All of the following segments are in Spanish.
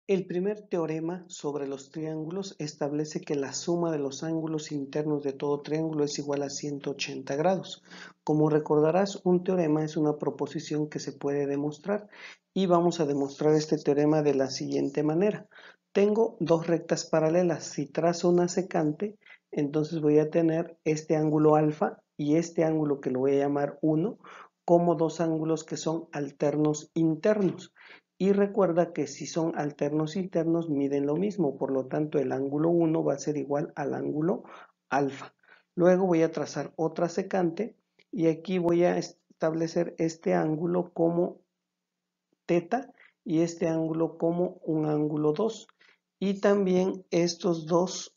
El primer teorema sobre los triángulos establece que la suma de los ángulos internos de todo triángulo es igual a 180 grados. Como recordarás, un teorema es una proposición que se puede demostrar y vamos a demostrar este teorema de la siguiente manera. Tengo dos rectas paralelas. Si trazo una secante, entonces voy a tener este ángulo alfa y este ángulo que lo voy a llamar 1 como dos ángulos que son alternos internos. Y recuerda que si son alternos internos miden lo mismo, por lo tanto el ángulo 1 va a ser igual al ángulo alfa. Luego voy a trazar otra secante y aquí voy a establecer este ángulo como teta y este ángulo como un ángulo 2. Y también estos dos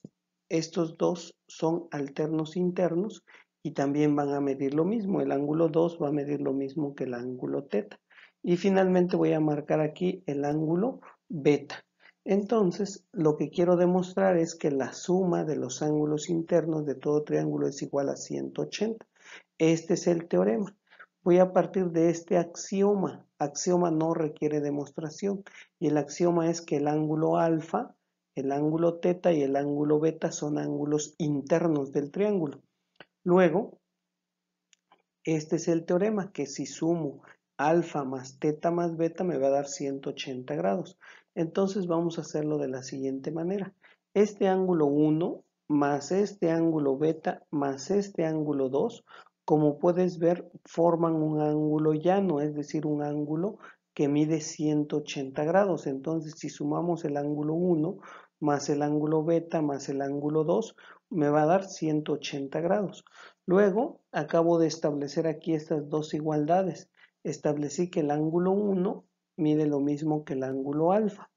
son alternos internos y también van a medir lo mismo. El ángulo 2 va a medir lo mismo que el ángulo teta. Y finalmente voy a marcar aquí el ángulo beta. Entonces, lo que quiero demostrar es que la suma de los ángulos internos de todo triángulo es igual a 180. Este es el teorema. Voy a partir de este axioma. Axioma no requiere demostración. Y el axioma es que el ángulo alfa, el ángulo teta y el ángulo beta son ángulos internos del triángulo. Luego, este es el teorema, que si sumo alfa más teta más beta me va a dar 180 grados. Entonces vamos a hacerlo de la siguiente manera. Este ángulo 1 más este ángulo beta más este ángulo 2, como puedes ver, forman un ángulo llano, es decir, un ángulo que mide 180 grados. Entonces, si sumamos el ángulo 1 más el ángulo beta más el ángulo 2, me va a dar 180 grados. Luego, acabo de establecer aquí estas dos igualdades. Establecí que el ángulo 1 mide lo mismo que el ángulo alfa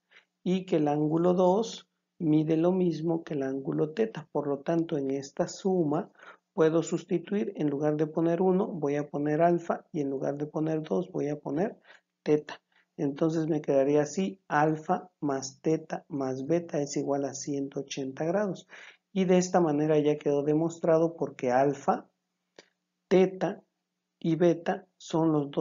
y que el ángulo 2 mide lo mismo que el ángulo teta. Por lo tanto, en esta suma puedo sustituir, en lugar de poner 1, voy a poner alfa y en lugar de poner 2, voy a poner teta. Entonces me quedaría así, alfa más teta más beta es igual a 180 grados. Y de esta manera ya quedó demostrado porque alfa, teta y beta son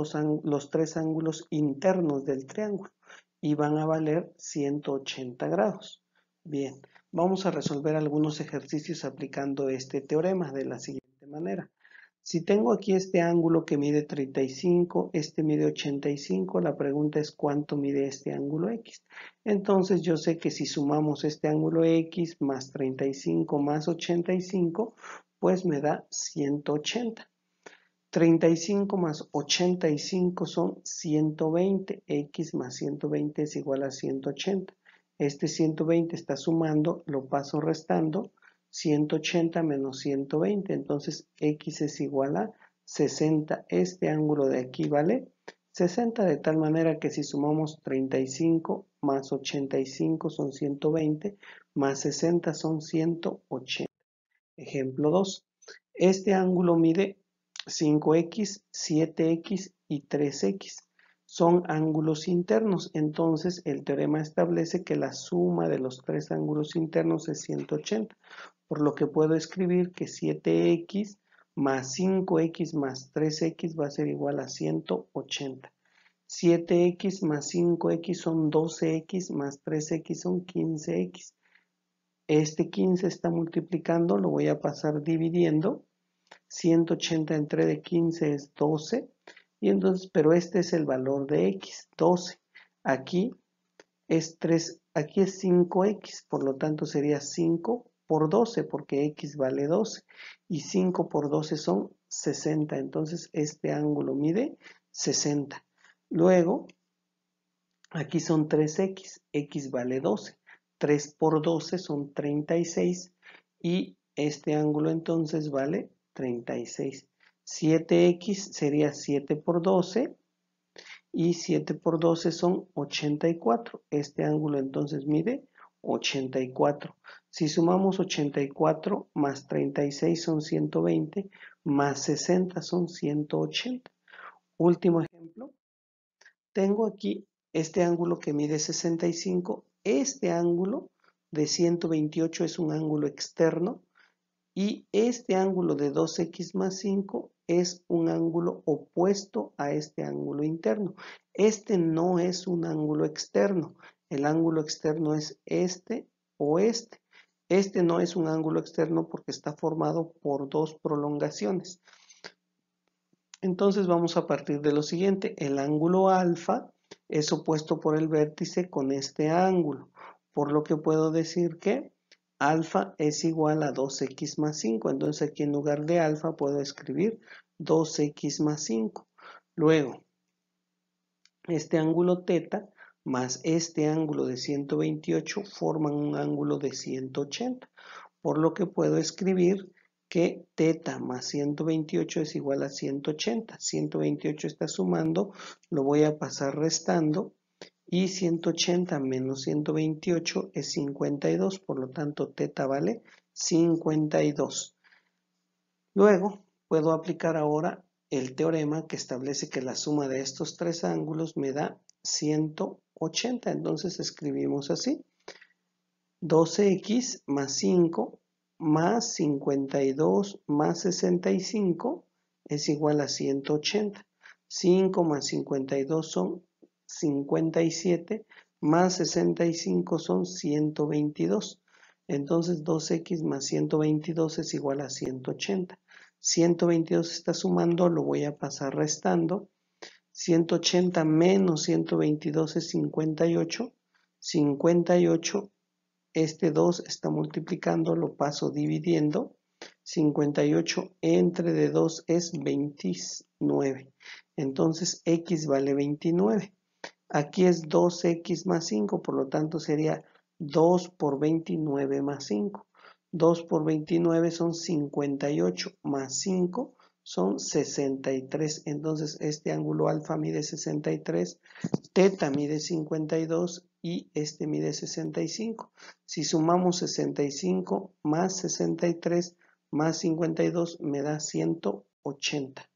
los tres ángulos internos del triángulo y van a valer 180 grados. Bien, vamos a resolver algunos ejercicios aplicando este teorema de la siguiente manera. Si tengo aquí este ángulo que mide 35, este mide 85, la pregunta es ¿cuánto mide este ángulo X? Entonces yo sé que si sumamos este ángulo X más 35 más 85, pues me da 180. 35 más 85 son 120, X más 120 es igual a 180. Este 120 está sumando, lo paso restando, 180 menos 120, entonces X es igual a 60. Este ángulo de aquí vale 60, de tal manera que si sumamos 35 más 85 son 120, más 60 son 180. Ejemplo 2. Este ángulo mide 5x, 7x y 3x. Son ángulos internos, entonces el teorema establece que la suma de los tres ángulos internos es 180, por lo que puedo escribir que 7x más 5x más 3x va a ser igual a 180. 7x más 5x son 12x más 3x son 15x. Este 15 está multiplicando, lo voy a pasar dividiendo. 180 entre de 15 es 12. Y entonces, pero este es el valor de x, 12. Aquí es 3, aquí es 5x, por lo tanto sería 5 por 12, porque x vale 12. Y 5 por 12 son 60. Entonces, este ángulo mide 60. Luego, aquí son 3x, x vale 12. 3 por 12 son 36 y este ángulo entonces vale 36. 7x sería 7 por 12 y 7 por 12 son 84. Este ángulo entonces mide 84. Si sumamos 84 más 36 son 120, más 60 son 180. Último ejemplo. Tengo aquí este ángulo que mide 65. Este ángulo de 128 es un ángulo externo y este ángulo de 2x más 5 es un ángulo opuesto a este ángulo interno. Este no es un ángulo externo. el ángulo externo es este o este. Este no es un ángulo externo porque está formado por dos prolongaciones. Entonces vamos a partir de lo siguiente. El ángulo alfa es opuesto por el vértice con este ángulo, por lo que puedo decir que alfa es igual a 2x más 5. Entonces aquí en lugar de alfa puedo escribir 2x más 5. Luego, este ángulo teta más este ángulo de 128 forman un ángulo de 180, por lo que puedo escribir que teta más 128 es igual a 180. 128 está sumando, lo voy a pasar restando, y 180 menos 128 es 52, por lo tanto teta vale 52. Luego puedo aplicar ahora el teorema que establece que la suma de estos tres ángulos me da 180. Entonces escribimos así: 12x más 5 más 52 más 65 es igual a 180. 5 más 52 son 57, más 65 son 122. Entonces 2x más 122 es igual a 180. 122 está sumando, lo voy a pasar restando. 180 menos 122 es 58. 58, este 2 está multiplicando, lo paso dividiendo. 58 entre de 2 es 29. Entonces x vale 29. Aquí es 2x más 5, por lo tanto sería 2 por 29 más 5. 2 por 29 son 58 más 5 son 63. Entonces este ángulo alfa mide 63, teta mide 52 y este mide 65. Si sumamos 65 más 63 más 52 me da 180.